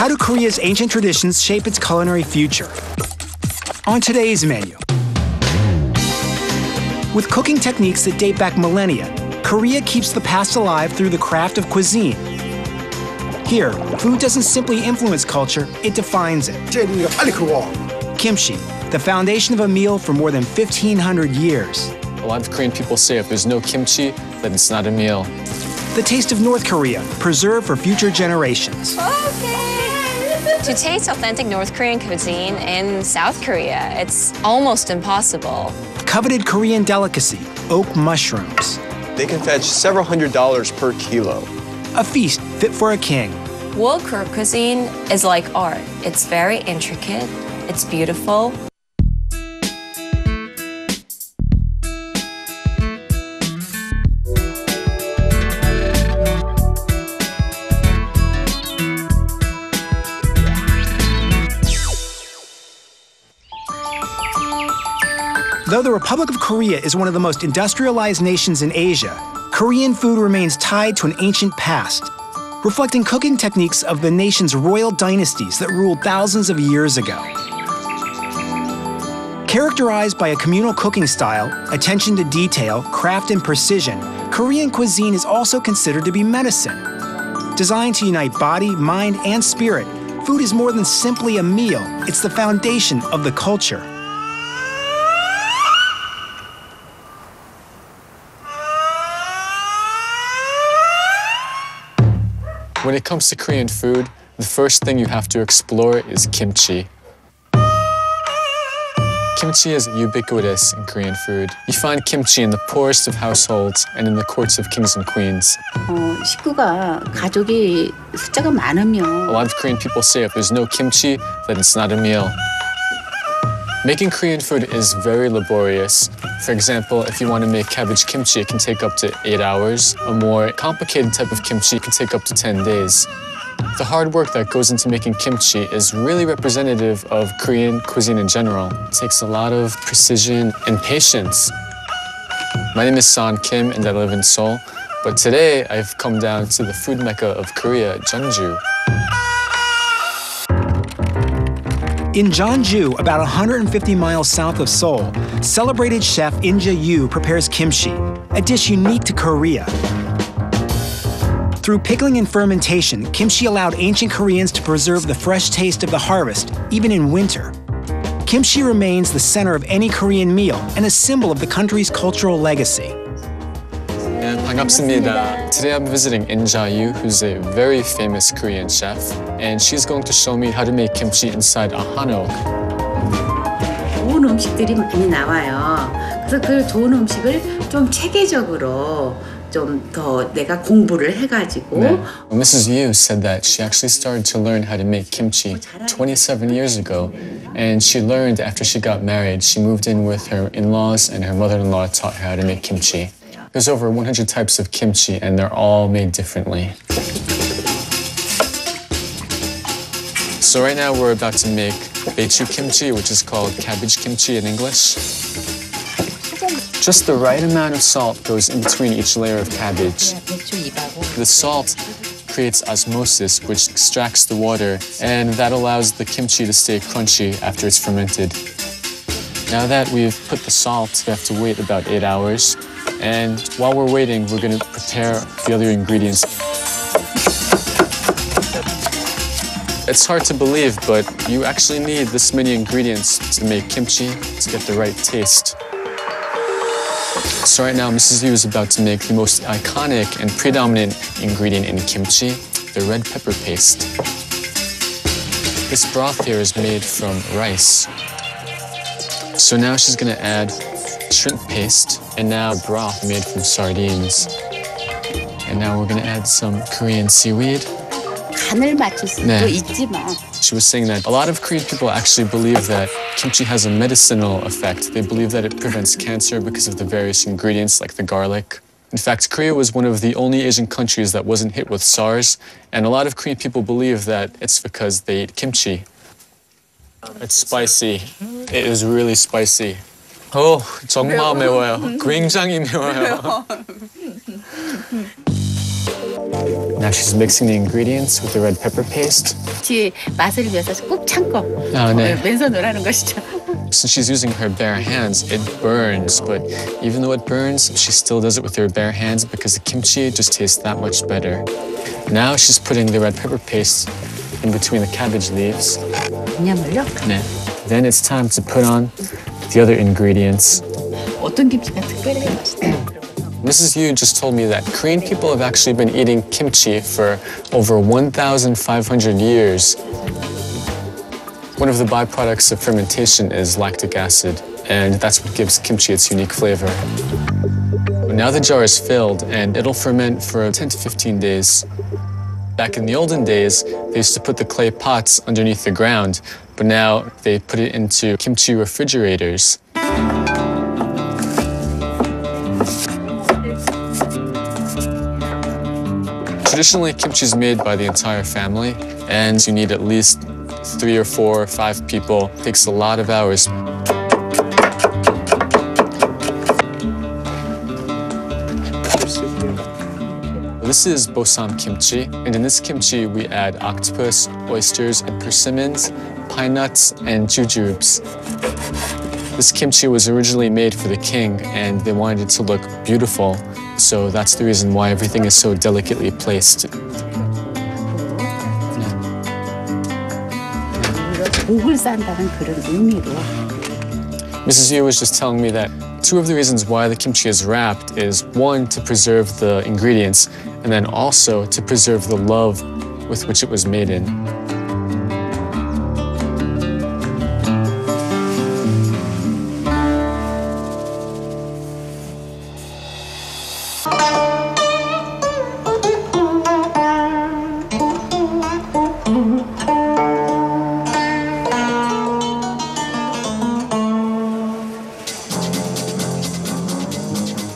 How do Korea's ancient traditions shape its culinary future? On today's menu. With cooking techniques that date back millennia, Korea keeps the past alive through the craft of cuisine. Here, food doesn't simply influence culture, it defines it. Kimchi, the foundation of a meal for more than 1,500 years. A lot of Korean people say if there's no kimchi, then it's not a meal. The taste of North Korea, preserved for future generations. To taste authentic North Korean cuisine in South Korea, it's almost impossible. Coveted Korean delicacy, oak mushrooms. They can fetch several $100s per kilo. A feast fit for a king. World cuisine is like art. It's very intricate, it's beautiful. Though the Republic of Korea is one of the most industrialized nations in Asia, Korean food remains tied to an ancient past, reflecting cooking techniques of the nation's royal dynasties that ruled thousands of years ago. Characterized by a communal cooking style, attention to detail, craft, and precision, Korean cuisine is also considered to be medicine. Designed to unite body, mind, and spirit, food is more than simply a meal, it's the foundation of the culture. When it comes to Korean food, the first thing you have to explore is kimchi. Kimchi is ubiquitous in Korean food. You find kimchi in the poorest of households and in the courts of kings and queens. 가족이 숫자가 많으면 A lot of Korean people say if there's no kimchi, then it's not a meal. Making Korean food is very laborious. For example, if you want to make cabbage kimchi, it can take up to 8 hours. A more complicated type of kimchi can take up to 10 days. The hard work that goes into making kimchi is really representative of Korean cuisine in general. It takes a lot of precision and patience. My name is San Kim and I live in Seoul, but today I've come down to the food mecca of Korea, Jeonju. In Jeonju, about 150 miles south of Seoul, celebrated chef Inja Yu prepares kimchi, a dish unique to Korea. Through pickling and fermentation, kimchi allowed ancient Koreans to preserve the fresh taste of the harvest, even in winter. Kimchi remains the center of any Korean meal and a symbol of the country's cultural legacy. 반갑습니다. Today I'm visiting Inja Yu, who's a very famous Korean chef, and she's going to show me how to make kimchi inside a hanok. 좋은 음식들이 많이 나와요. 그래서 그 좋은 음식을 좀 체계적으로 좀 더 내가 공부를 해가지고. Mrs. Yu said that she actually started to learn how to make kimchi 27 years ago, and she learned after she got married. She moved in with her in-laws, and her mother-in-law taught her how to make kimchi. There's over 100 types of kimchi, and they're all made differently. So right now we're about to make Baechu kimchi, which is called cabbage kimchi in English. Just the right amount of salt goes in between each layer of cabbage. The salt creates osmosis, which extracts the water, and that allows the kimchi to stay crunchy after it's fermented. Now that we've put the salt, we have to wait about 8 hours. And while we're waiting, we're going to prepare the other ingredients. It's hard to believe, but you actually need this many ingredients to make kimchi to get the right taste. So right now, Mrs. Yu is about to make the most iconic and predominant ingredient in kimchi, the red pepper paste. This broth here is made from rice. So now she's going to add shrimp paste, and now broth made from sardines. And now we're going to add some Korean seaweed. 간을 맞출 수도 있지만. She was saying that a lot of Korean people actually believe that kimchi has a medicinal effect. They believe that it prevents cancer because of the various ingredients like the garlic. In fact, Korea was one of the only Asian countries that wasn't hit with SARS, and a lot of Korean people believe that it's because they eat kimchi. It's spicy. It is really spicy. 오, 정말 매워요. 굉장히 매워요. Now she's mixing the ingredients with the red pepper paste. 김치 맛을 위해서 꾹 참고 네. 맨손으로 하는 것이죠. Since she's using her bare hands, it burns, but even though it burns, she still does it with her bare hands because the kimchi just tastes that much better. Now she's putting the red pepper paste in between the cabbage leaves. 양념을요? 네. Then it's time to put on the other ingredients. 어떤 김치가 특별히 맛있어요? Mrs. Yu just told me that Korean people have actually been eating kimchi for over 1,500 years. One of the byproducts of fermentation is lactic acid, and that's what gives kimchi its unique flavor. Now the jar is filled, and it'll ferment for 10 to 15 days. Back in the olden days, they used to put the clay pots underneath the ground, but now they put it into kimchi refrigerators. Traditionally, kimchi is made by the entire family, and you need at least 3 or 4 or 5 people. It takes a lot of hours. This is Bosam kimchi, and in this kimchi we add octopus, oysters, and persimmons, pine nuts, and jujubes. This kimchi was originally made for the king, and they wanted it to look beautiful, so that's the reason why everything is so delicately placed. 목을 싼다는 그런 의미로. Mrs. Yu was just telling me that 2 of the reasons why the kimchi is wrapped is 1, to preserve the ingredients, and then also to preserve the love with which it was made in.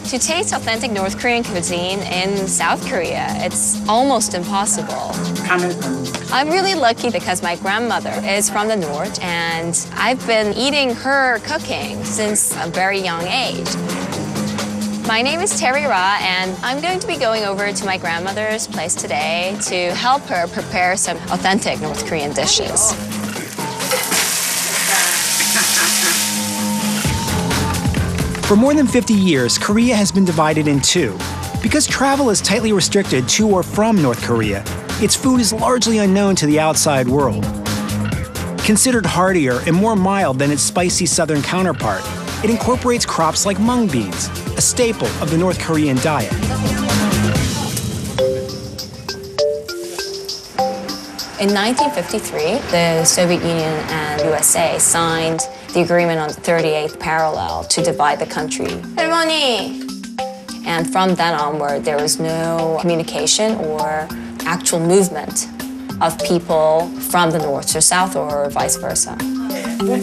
To taste authentic North Korean cuisine in South Korea, it's almost impossible. I'm really lucky because my grandmother is from the north, and I've been eating her cooking since a very young age. My name is Terry Ra, and I'm going to be going over to my grandmother's place today to help her prepare some authentic North Korean dishes. For more than 50 years, Korea has been divided in 2. Because travel is tightly restricted to or from North Korea, its food is largely unknown to the outside world. Considered heartier and more mild than its spicy southern counterpart, it incorporates crops like mung beans, a staple of the North Korean diet. In 1953, the Soviet Union and USA signed the agreement on the 38th parallel to divide the country. 할머니! And from then onward, there was no communication or actual movement of people from the north to south or vice versa. My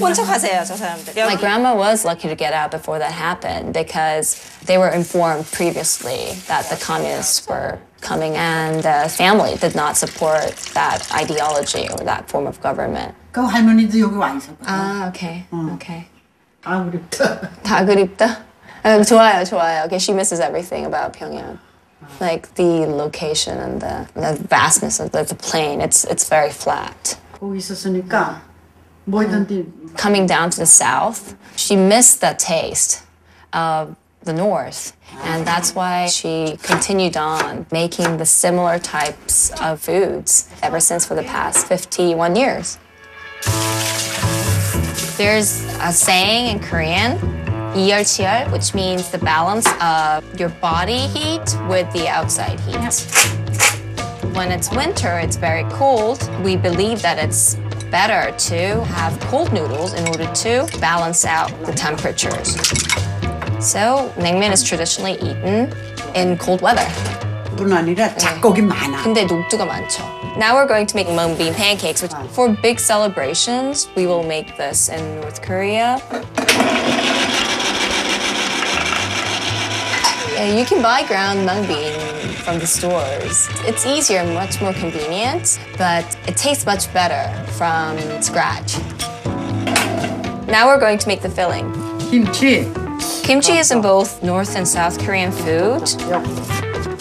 grandma was lucky to get out before that happened because they were informed previously that the communists were coming, and the family did not support that ideology or that form of government. 그 할머니도 여기 와 있었거든. Ah, okay, okay. 아, 그립다. 다 그립다? 좋아요. Okay, she misses everything about Pyongyang. Like the location and the vastness of the plain, it's very flat. 거기 있었으니까 뭐든지. Coming down to the south, she missed the taste of the north. And that's why she continued on making the similar types of foods ever since for the past 51 years. There's a saying in Korean, 이열치열, which means the balance of your body heat with the outside heat. When it's winter, it's very cold. We believe that it's better to have cold noodles in order to balance out the temperatures. So, naengmyeon is traditionally eaten in cold weather. 뿐 아니라 잡곡이 많아. 근데 녹두가 많죠. Now we're going to make mung bean pancakes, which for big celebrations, we will make this in North Korea. Yeah, you can buy ground mung bean from the stores. It's easier and much more convenient, but it tastes much better from scratch. Now we're going to make the filling. 김치. Kimchi is in both North and South Korean food.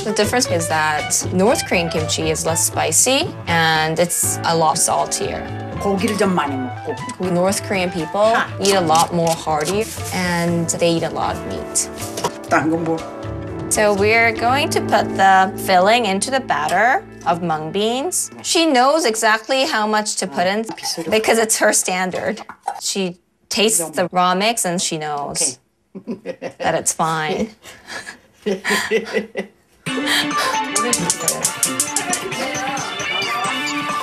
The difference is that North Korean kimchi is less spicy and it's a lot saltier. 고기를 좀 많이 먹고. North Korean people eat a lot more hearty and they eat a lot of meat. 딴 건 뭐? So we're going to put the filling into the batter of mung beans. She knows exactly how much to put in because it's her standard. She tastes the raw mix and she knows that it's fine.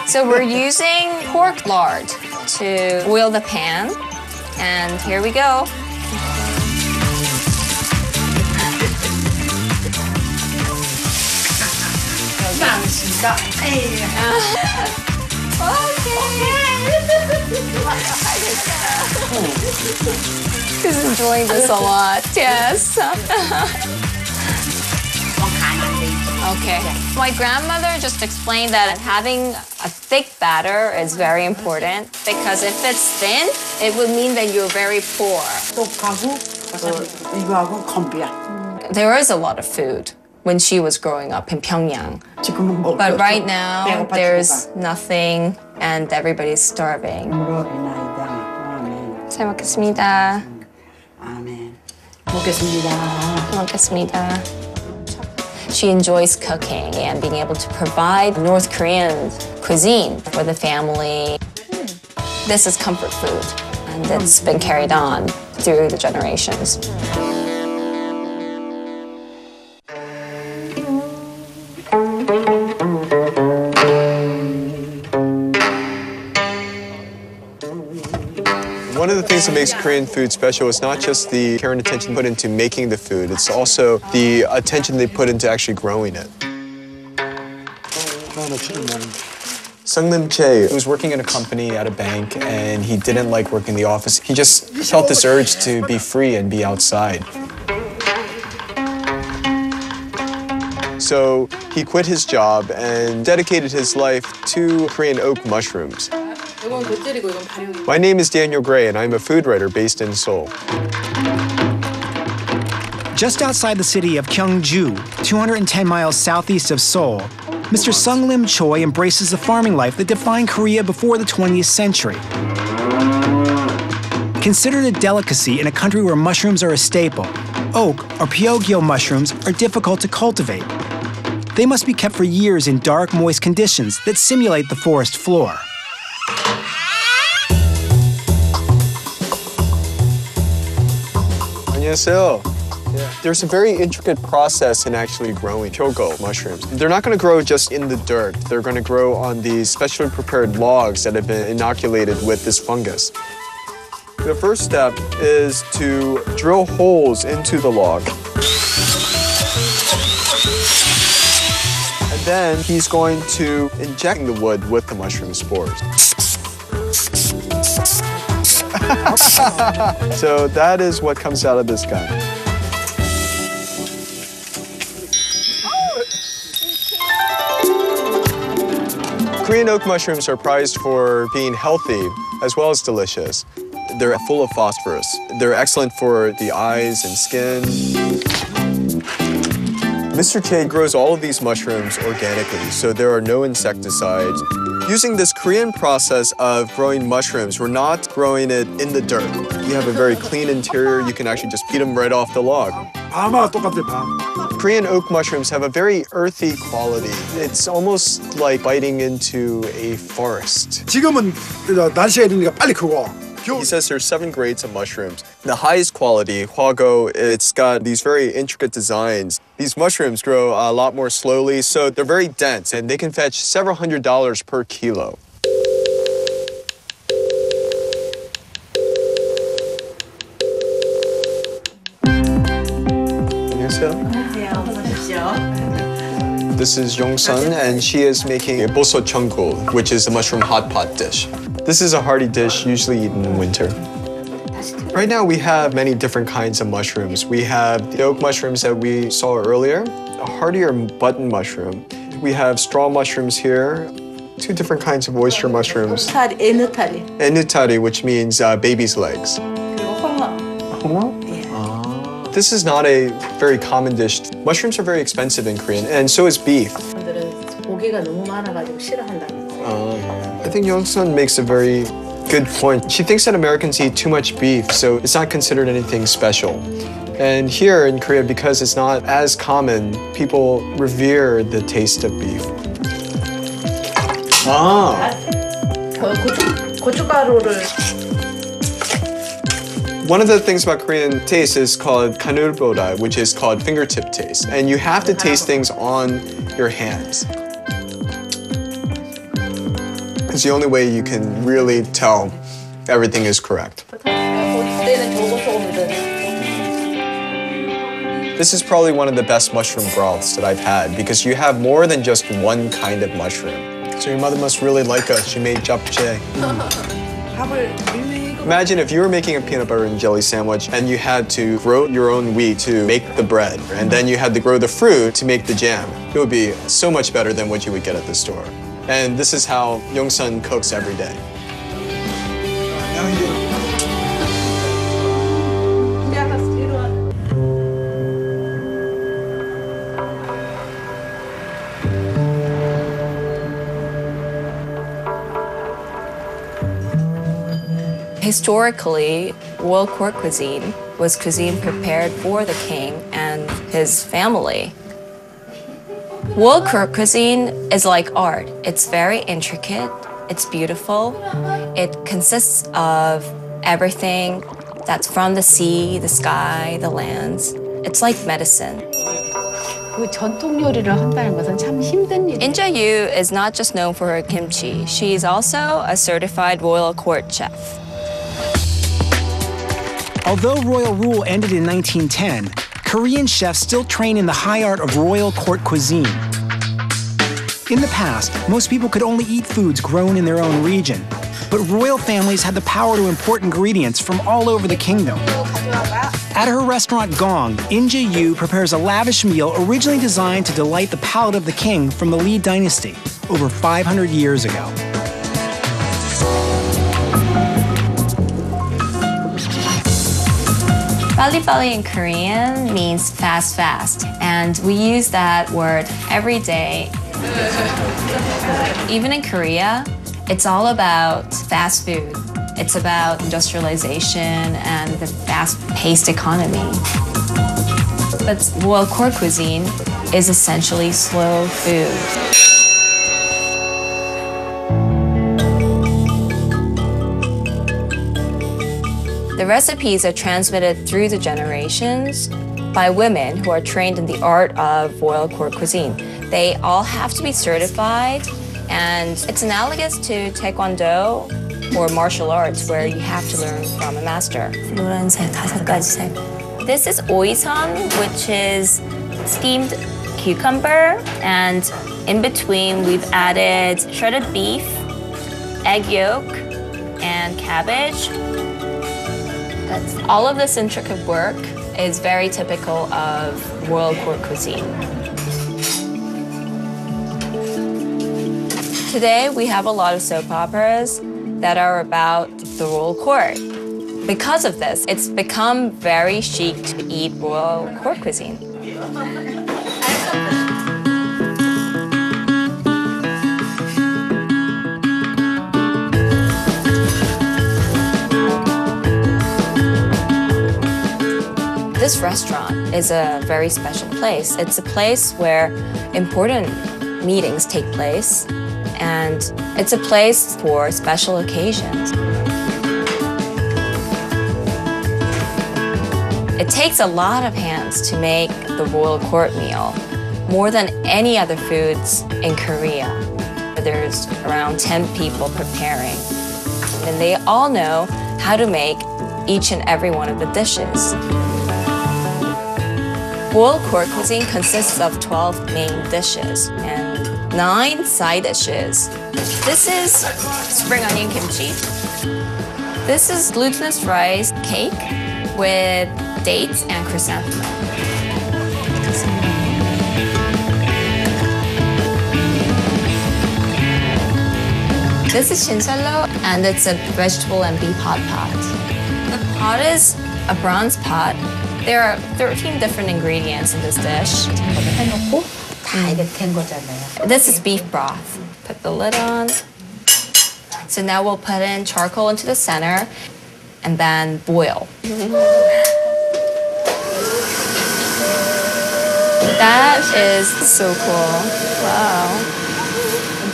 So we're using pork lard to oil the pan. And here we go. He's enjoying this a lot, yes. Okay. My grandmother just explained that having a thick batter is very important because if it's thin, it would mean that you're very poor. 이거하고 컴비야. There is a lot of food when she was growing up in Pyongyang. But right now, there's nothing and everybody's starving. 잘 먹겠습니다. 아멘. 먹겠습니다. 먹겠습니다. She enjoys cooking and being able to provide North Korean cuisine for the family. This is comfort food, and it's been carried on through the generations. One of the things that makes Korean food special is not just the care and attention put into making the food, it's also the attention they put into actually growing it. Sunglim Chae was working in a company at a bank and he didn't like working in the office. He just felt this urge to be free and be outside. So he quit his job and dedicated his life to Korean oak mushrooms. My name is Daniel Gray, and I'm a food writer based in Seoul. Just outside the city of Gyeongju, 210 miles southeast of Seoul, Mr. Sung Lim Choi embraces the farming life that defined Korea before the 20th century. Considered a delicacy in a country where mushrooms are a staple, oak or Pyongyang mushrooms are difficult to cultivate. They must be kept for years in dark, moist conditions that simulate the forest floor. 안녕하세요. There's a very intricate process in actually growing Pyogo mushrooms. They're not going to grow just in the dirt. They're going to grow on these specially prepared logs that have been inoculated with this fungus. The first step is to drill holes into the log. And then he's going to inject the wood with the mushroom spores. So that is what comes out of this guy. Korean oak mushrooms are prized for being healthy as well as delicious. They're full of phosphorus. They're excellent for the eyes and skin. Mr. Chae grows all of these mushrooms organically, so there are no insecticides. Using this Korean process of growing mushrooms, we're not growing it in the dirt. You have a very clean interior. You can actually just eat them right off the log. Korean oak mushrooms have a very earthy quality. It's almost like biting into a forest. 지금은 날씨가 이러니까 빨리 크고. He says there's 7 grades of mushrooms. The highest quality, hwago, it's got these very intricate designs. These mushrooms grow a lot more slowly, so they're very dense, and they can fetch several $100s per kilo. This is Yong-sun, and she is making a boso cheongul, which is a mushroom hot pot dish. This is a hearty dish usually eaten in winter. Right now we have many different kinds of mushrooms. We have the oak mushrooms that we saw earlier, a heartier button mushroom. We have straw mushrooms here, 2 different kinds of oyster mushrooms. Enutari, which means baby's legs. Homo? This is not a very common dish. Mushrooms are very expensive in Korea, and so is beef. 고기가 너무 많아가지고 싫어한다면서. I think Young-sun makes a very good point. She thinks that Americans eat too much beef, so it's not considered anything special. And here in Korea, because it's not as common, people revere the taste of beef. 고춧가루를. One of the things about Korean taste is called kanulboda, which is called fingertip taste. And you have to taste things on your hands. It's the only way you can really tell everything is correct. This is probably one of the best mushroom broths that I've had because you have more than just one kind of mushroom. So your mother must really like us. She made japchae. Imagine if you were making a peanut butter and jelly sandwich and you had to grow your own wheat to make the bread, and then you had to grow the fruit to make the jam. It would be so much better than what you would get at the store. And this is how Young-sun cooks every day. Historically, royal court cuisine was cuisine prepared for the king and his family. Royal court cuisine is like art. It's very intricate, it's beautiful. It consists of everything that's from the sea, the sky, the lands. It's like medicine. 그 전통 요리를 한다는 것은 참 힘든 일. In Jae-yu is not just known for her kimchi. She's also a certified royal court chef. Although royal rule ended in 1910, Korean chefs still train in the high art of royal court cuisine. In the past, most people could only eat foods grown in their own region, but royal families had the power to import ingredients from all over the kingdom. At her restaurant Gong, In Jae-yu prepares a lavish meal originally designed to delight the palate of the king from the Lee dynasty over 500 years ago. Bali in Korean means fast, fast, and we use that word every day. Even in Korea, it's all about fast food. It's about industrialization and the fast-paced economy. But royal court cuisine is essentially slow food. The recipes are transmitted through the generations by women who are trained in the art of royal court cuisine. They all have to be certified, and it's analogous to Taekwondo or martial arts where you have to learn from a master. This is oisan, which is steamed cucumber, and in between we've added shredded beef, egg yolk, and cabbage. All of this intricate work is very typical of royal court cuisine. Today, we have a lot of soap operas that are about the royal court. Because of this, it's become very chic to eat royal court cuisine. This restaurant is a very special place. It's a place where important meetings take place, and it's a place for special occasions. It takes a lot of hands to make the royal court meal, more than any other foods in Korea. There's around 10 people preparing, and they all know how to make each and every one of the dishes. Royal court cuisine consists of 12 main dishes and 9 side dishes. This is spring onion kimchi. This is glutinous rice cake with dates and chrysanthemum. This is shinsalo, and it's a vegetable and beef hot pot. The pot is a bronze pot There are 13 different ingredients in this dish. 해놓고 다 이게 된 거잖아요. This is beef broth. Put the lid on. So now we'll put in charcoal into the center and then boil. That is so cool. Wow.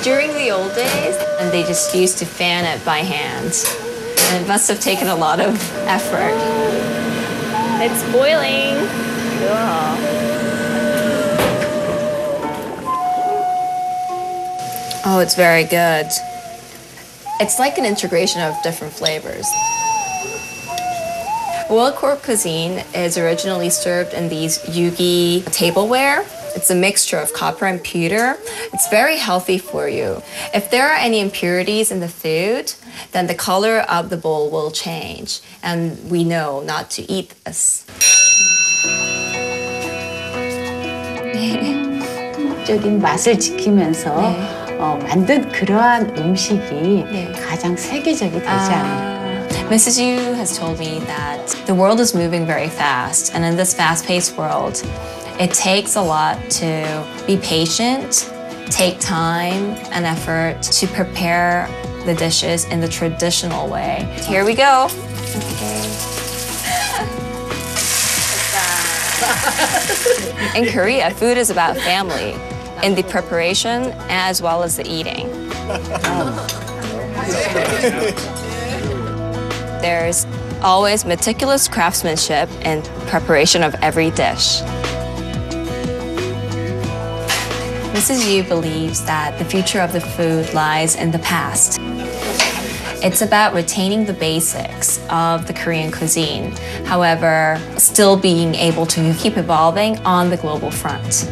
During the old days, and they just used to fan it by hand. And it must have taken a lot of effort. It's boiling. Cool. Oh, it's very good. It's like an integration of different flavors. Boiled core cuisine is originally served in these yugi tableware. It's a mixture of copper and pewter. It's very healthy for you. If there are any impurities in the food, then the color of the bowl will change, and we know not to eat this. 적인 맛을 지키면서 만든 그러한 음식이 가장 세계적이 되지 않아요. Mrs. Yu has told me that the world is moving very fast, and in this fast-paced world, it takes a lot to be patient, take time and effort to prepare the dishes in the traditional way. Here we go. In Korea, food is about family, in the preparation as well as the eating. There's always meticulous craftsmanship in preparation of every dish. Mrs. Yu believes that the future of the food lies in the past. It's about retaining the basics of the Korean cuisine, however, still being able to keep evolving on the global front.